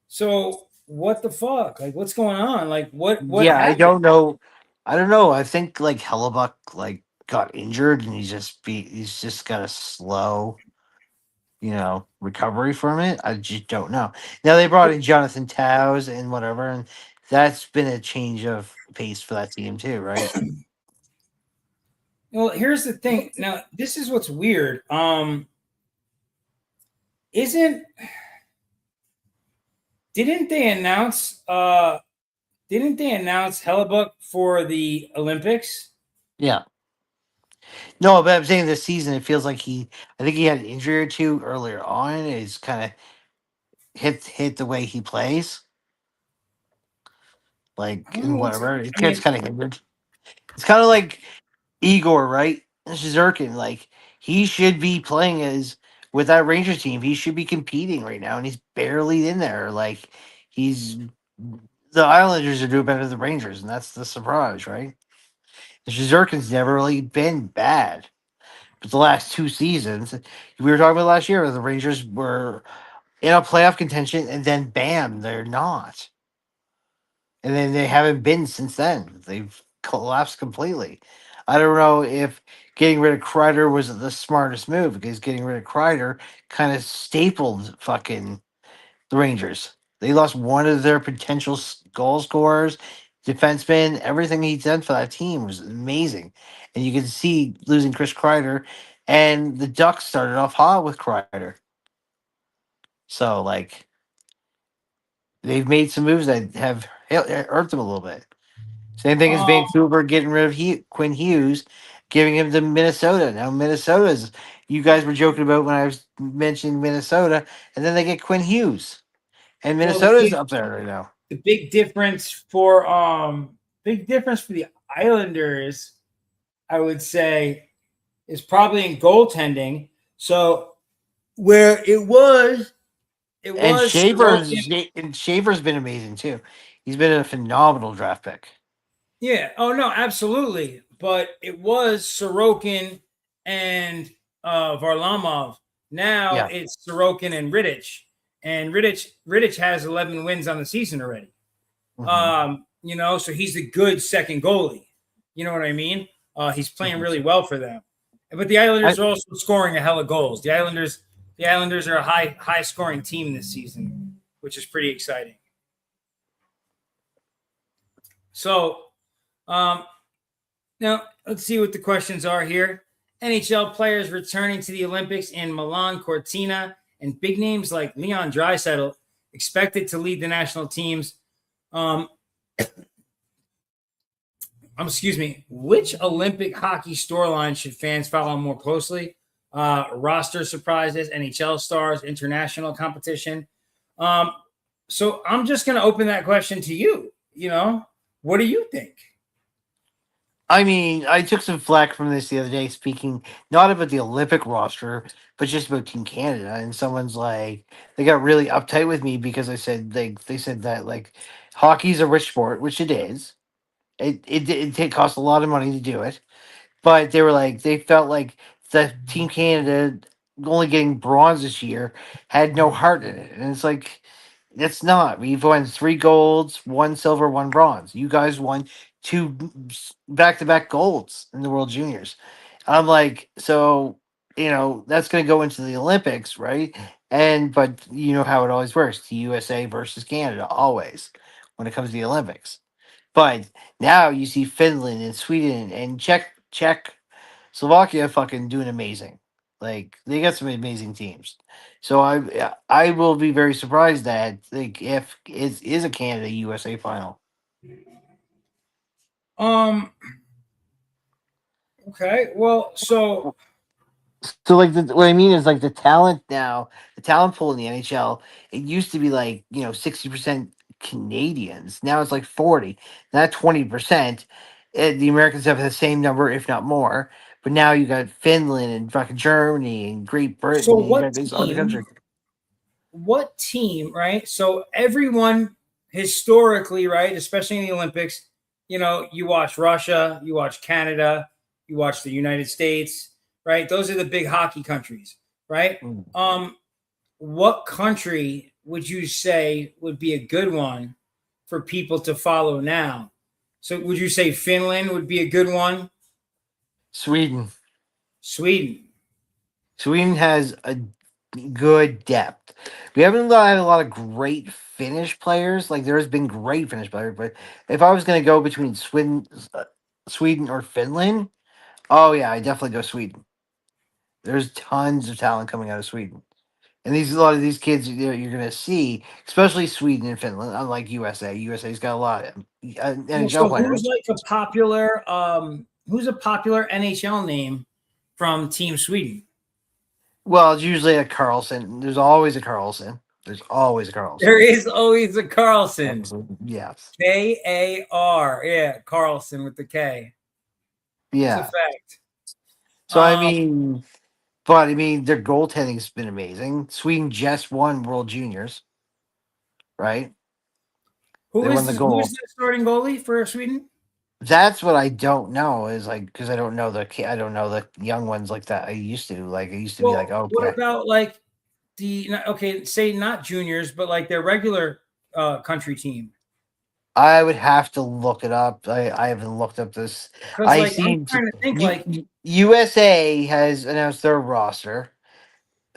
So what the fuck? Like, what's going on? Like, what yeah. I happened? don't know. I don't know. I think like Hellebuck like got injured, and he's just got a slow, recovery from it. I just don't know. Now they brought in Jonathan Towers and whatever, and that's been a change of pace for that team too, right? Well, here's the thing. Now, this is what's weird. Isn't didn't they announce Hellebuck for the Olympics? Yeah. No, but I'm saying this season it feels like I think he had an injury or two earlier on. It's kind of hit the way he plays, I like don't and know what's whatever. It I gets mean, kind of hindered. It's kind of like Igor, right? Zerkin, like he should be playing as with that Rangers team. He should be competing right now, and he's barely in there. Like he's the Islanders are doing better than the Rangers, and that's the surprise, right? Zerkin's never really been bad, but the last two seasons, we were talking about last year, the Rangers were in a playoff contention, and then bam, they're not. And then they haven't been since then. They've collapsed completely. I don't know if getting rid of Kreider was the smartest move because getting rid of Kreider kind of stapled fucking the Rangers. They lost one of their potential goal scorers, defenseman. Everything he's done for that team was amazing, and you can see losing Chris Kreider. And the Ducks started off hot with Kreider, so like they've made some moves that have hurt them a little bit. Same thing as um, Vancouver getting rid of Quinn Hughes, giving him to Minnesota. Now Minnesota's you guys were joking about when I was mentioning Minnesota, and then they get Quinn Hughes, and well, the Minnesota's big up there right now. the big difference for the Islanders, I would say, is probably in goaltending. So where And it was Sorokin. Shaver's been amazing too. He's been a phenomenal draft pick. Yeah. Oh no, absolutely. But it was Sorokin and Varlamov. Now Yeah. it's Sorokin and Rittich. And Rittich has 11 wins on the season already. Hmm. So he's a good second goalie. You know what I mean? He's playing Hmm. really well for them. But the I, Islanders are also scoring a hell of goals. The Islanders are a high scoring team this season, which is pretty exciting. So um, now let's see what the questions are here. NHL players returning to the Olympics in Milan Cortina and big names like Leon Draisaitl expected to lead the national teams. Um, excuse me, which Olympic hockey storyline should fans follow more closely? Roster surprises, NHL stars, international competition. Um, so I'm just going to open that question to you. What do you think? I mean, I took some flack from this the other day, speaking not about the Olympic roster, but just about Team Canada. And someone's like, they got really uptight with me because I said they said that like hockey's a rich sport, which it is. It costs a lot of money to do it, but they were like they felt like the Team Canada only getting bronze this year had no heart in it, and it's like it's not. We've won 3 golds, 1 silver, 1 bronze. You guys won two back to back golds in the World Juniors. I'm like, so that's going to go into the Olympics, right? And but you know how it always works: the USA versus Canada always when it comes to the Olympics. But now you see Finland and Sweden and Slovakia fucking doing amazing. Like they got some amazing teams. So I will be very surprised that like if it is a Canada USA final. Um. Okay. Well, so So like what I mean is like the talent now, the talent pool in the NHL, it used to be like 60% Canadians. Now it's like 40, not 20%. The Americans have the same number, if not more. But now you got Finland and fucking Germany and Great so Britain, and you got these other countries. what team, right? So everyone historically, right, especially in the Olympics, you watch Russia, you watch Canada, you watch the United States, right? Those are the big hockey countries, right? Mm. What country would you say would be a good one for people to follow now? So would you say Finland would be a good one? Sweden. Sweden. Sweden has a good depth. We haven't had a lot of great Finnish players. Like there has been great Finnish players, but if I was going to go between Sweden or Finland, oh yeah, I definitely go Sweden. There's tons of talent coming out of Sweden, and a lot of these kids you're going to see, especially Sweden and Finland. Unlike USA, USA's got a lot of Well, NHL so who's players. like a popular NHL name from Team Sweden? Well, it's usually a Carlson. There's always a Carlson. There's always a There Carlson. is always a Carlson. Absolutely. Yes. K-A-R. Yeah, Carlson with the K. It's a Yeah. fact. So I Um, mean, but I mean, their goaltending's been amazing. Sweden just won World Juniors, right? They won the who's gold. the starting goalie for Sweden? That's what I don't know is like because I don't know the young ones like that. I used to be like Well, what okay. about like okay, say not juniors, but like their regular country team? I would have to look it up. I haven't looked up this. Because I like I'm seen trying to think like USA has announced their roster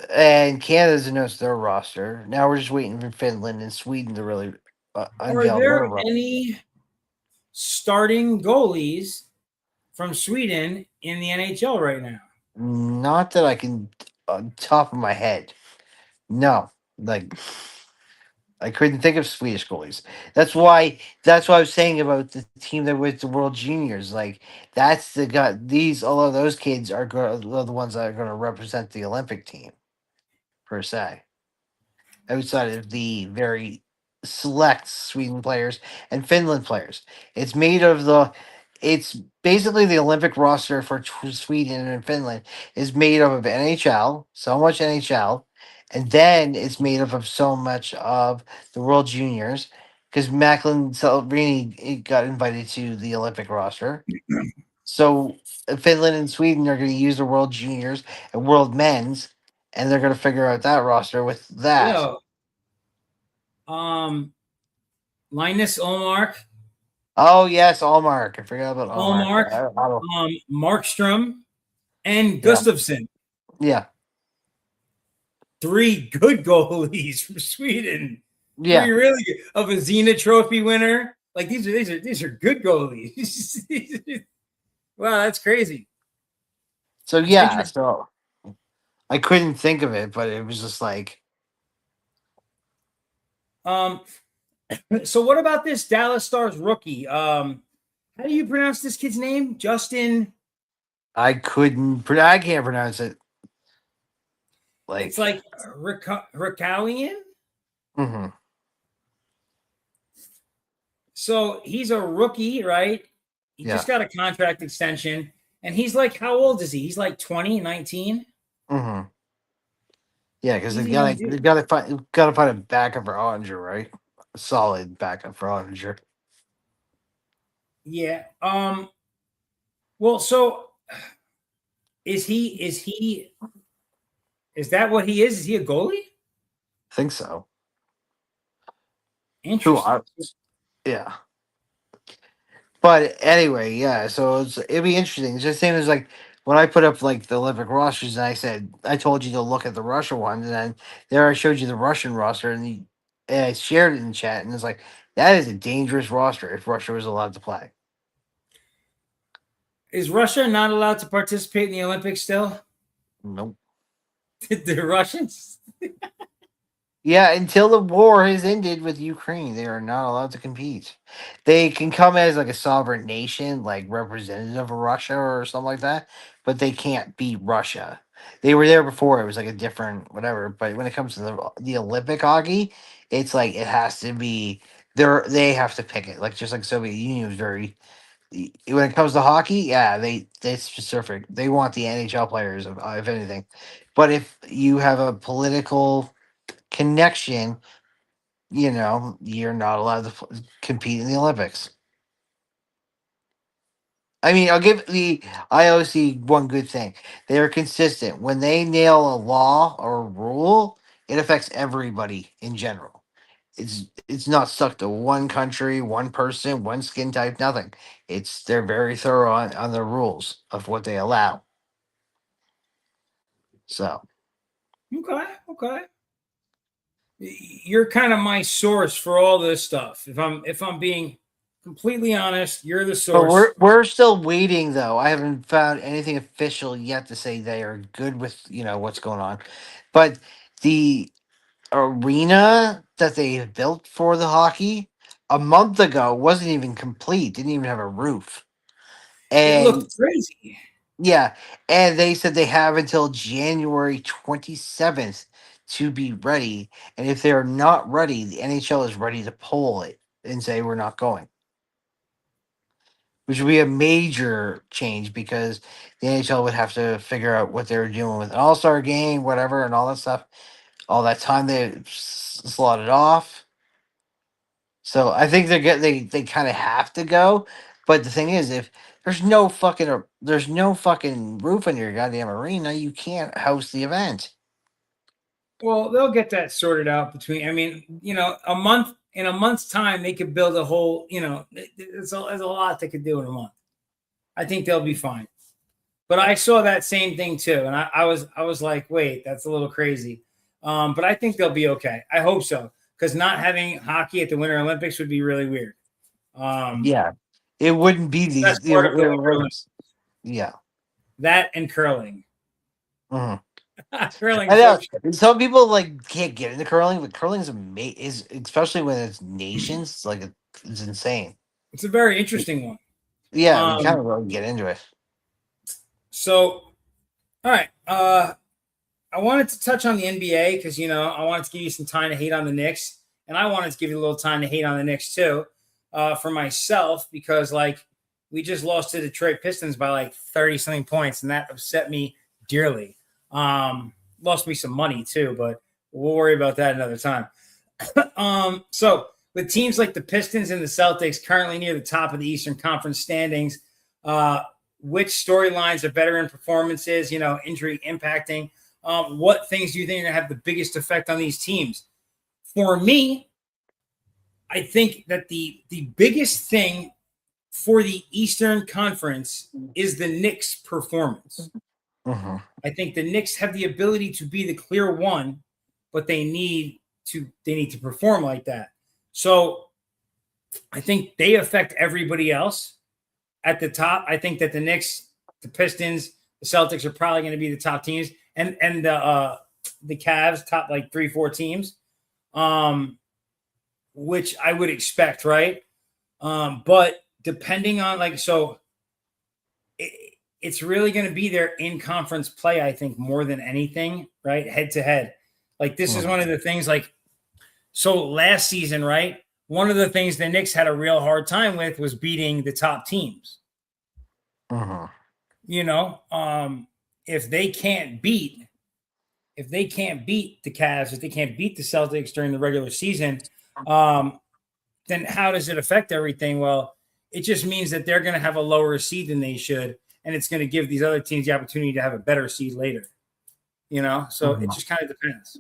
and Canada's announced their roster. Now we're just waiting for Finland and Sweden to really are unveil their there roster. any starting goalies from Sweden in the NHL right now? Not that I can on top of my head. No, like I couldn't think of Swedish goalies. That's why I was saying about the team that went to World Juniors. Like that's the guy. These all of those kids are the ones that are going to represent the Olympic team per se. Outside of the very select Sweden players and Finland players. It's made of the it's basically the Olympic roster for Sweden and Finland is made up of NHL, so much NHL, and then it's made up of so much of the World Juniors because Macklin Celebrini got invited to the Olympic roster. So Finland and Sweden are going to use the World Juniors and World Men's, and they're going to figure out that roster with that. Yo, um, Linus Olmark, Oh yes, Allmark. I forgot about Allmark. Olmark, Markstrom, and Yeah, Gustafsson. yeah, Three good goalies from Sweden. Three yeah. really good. Of a Zena Trophy winner. Like these are good goalies. Wow, that's crazy. So It's yeah, interesting. so I couldn't think of it, but it was just like Um, so what about this Dallas Stars rookie? How do you pronounce this kid's name? Justin. I can't pronounce it. It's Like, like Rikawian. mhm. So he's a rookie, right? He Yeah. just got a contract extension. And he's like, how old is he? He's like 20, 19. Hmm. Yeah, because Easy young dude. gotta find a backup for Ottinger, right? A solid backup for Ottinger. Yeah. Well, so is that what he is? Is he a goalie? I think so. Who? Interesting. Yeah. But anyway, yeah. So it'd be interesting. It's the same as like when I put up like the Olympic rosters, and I told you to look at the Russia ones, and then there I showed you the Russian roster, and I shared it in chat, and it's like that is a dangerous roster if Russia was allowed to play. Is Russia not allowed to participate in the Olympics still? Nope. The Russians? Yeah, until the war has ended with Ukraine, they are not allowed to compete. They can come as like a sovereign nation, like representative of Russia or something like that, but they can't beat Russia. They were there before; it was like a different whatever. But when it comes to the Olympic hockey, it's like it has to be they have to pick it. Like just like Soviet Union was very when it comes to hockey, yeah, they specific. They want the NHL players, if anything. But if you have a political connection, you're not allowed to compete in the Olympics. I mean, I'll give the IOC one good thing. They are consistent. When they nail a law or a rule, it affects everybody in general. It's not stuck to one country, one person, one skin type, nothing. They're very thorough on the rules of what they allow. So Okay, okay. You're kind of my source for all this stuff. If I'm being completely honest, you're the but source. we're still waiting though. I haven't found anything official yet to say they are good with what's going on. But the arena that they built for the hockey a month ago wasn't even complete. Didn't even have a roof. It And looked crazy. yeah, and they said they have until January 27th to be ready. And if they're not ready, the NHL is ready to pull it and say we're not going, which would be a major change because the NHL would have to figure out what they're doing with an All Star game, whatever, and all that stuff. All that time they slotted off. So I think they kind of have to go. But the thing is, if there's no fucking roof on your goddamn arena, you can't host the event. Well, they'll get that sorted out between. I mean, a month in a month's time, they could build a whole. There's a lot they could do in a month. I think they'll be fine. But I saw that same thing too, and I was like, wait, that's a little crazy. But I think they'll be okay. I hope so, because not having hockey at the Winter Olympics would be really weird. Yeah, it wouldn't be these. Best part of the Winter Olympics, Yeah. that and curling. Mhm. Curling I so. know some people like can't get into curling, but curling is especially when it's nations. It's insane. It's a very interesting one. Yeah, we kind Um, of really get into it. so all right. I wanted to touch on the NBA because I wanted to give you some time to hate on the Knicks, and I wanted to give you a little time to hate on the Knicks too, for myself because we just lost to Detroit Pistons by like 30 something points, and that upset me dearly. Lost me some money too, but we'll worry about that another time. So with teams like the Pistons and the Celtics currently near the top of the Eastern Conference standings, which storylines are better in performances, injury impacting? What things do you think are going to have the biggest effect on these teams? For me, I think that the biggest thing for the Eastern Conference is the Knicks' performance. Hmm. I think the Knicks have the ability to be the clear one, but they need to perform like that. So I think they affect everybody else at the top. I think that the Knicks, the Pistons, the Celtics are probably going to be the top teams, and the Cavs top like 3-4 teams, which I would expect, right? But depending on it's really going to be their in-conference play, I think, more than anything, right? Head to head. Like this is one of the things so last season, right? One of the things the Knicks had a real hard time with was beating the top teams. You know, if they can't beat the Cavs, if they can't beat the Celtics during the regular season, then how does it affect everything? Well, it just means that they're going to have a lower seed than they should, and it's going to give these other teams the opportunity to have a better seed later. You know, so it just kind of depends.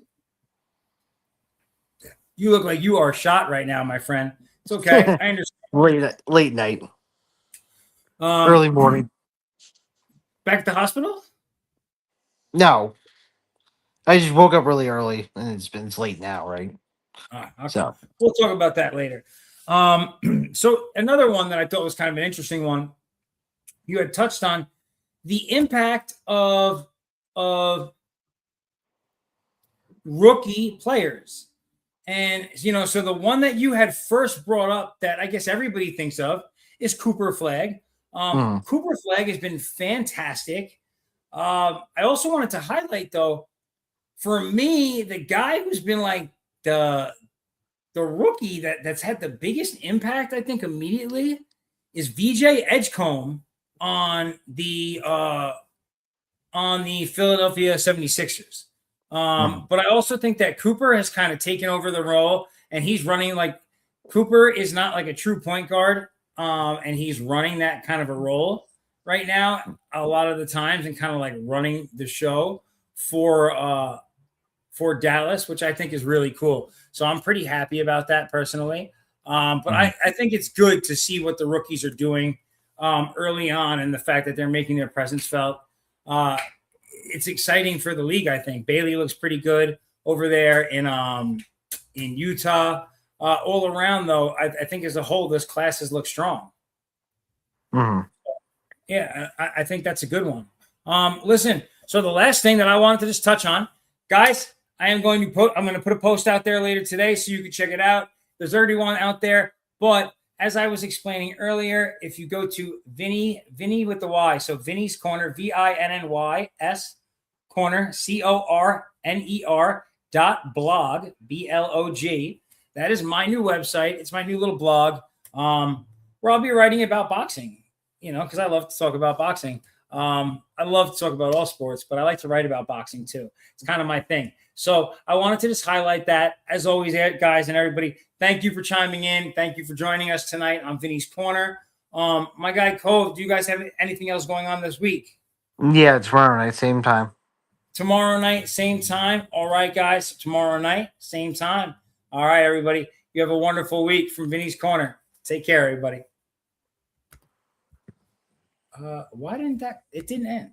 You look like you are shot right now, my friend. It's okay. I understand. Late night. Early morning. Back at the hospital? No. I just woke up really early, and it's late now, right? Okay. So we'll talk about that later. So another one that I thought was kind of an interesting one, you had touched on the impact of rookie players. And, you know, so the one that you had first brought up that I guess everybody thinks of is Cooper Flagg. Cooper Flagg has been fantastic. I also wanted to highlight, though, for me, the guy who's been like the rookie that's had the biggest impact, I think, immediately is VJ Edgecombe on the Philadelphia 76ers. But I also think that Cooper has kind of taken over the role, and he's running Cooper is not like a true point guard, and he's running that kind of a role right now a lot of the times, and kind of like running the show for Dallas, which I think is really cool. So I'm pretty happy about that personally. But I think it's good to see what the rookies are doing early on, and the fact that they're making their presence felt. It's exciting for the league, I think. Bailey looks pretty good over there in Utah. All around, though, I think as a whole, this class has looked strong. Yeah, I think that's a good one. Listen, so the last thing that I wanted to just touch on, guys, I'm going to put a post out there later today so you can check it out. There's already one out there, but as I was explaining earlier, if you go to Vinny with the Y, so Vinny's Corner, VINNYS Corner, CORNER.blog, BLOG. That is my new website. It's my new little blog where I'll be writing about boxing, you know, because I love to talk about boxing. I love to talk about all sports, but I like to write about boxing too. It's kind of my thing. So I wanted to just highlight that. As always, guys and everybody, thank you for chiming in. Thank you for joining us tonight on Vinny's Corner. My guy Cove, do you guys have anything else going on this week? Yeah, it's tomorrow night, same time. Tomorrow night, same time. All right, guys. Tomorrow night, same time. All right, everybody. You have a wonderful week from Vinny's Corner. Take care, everybody. Why didn't it didn't end?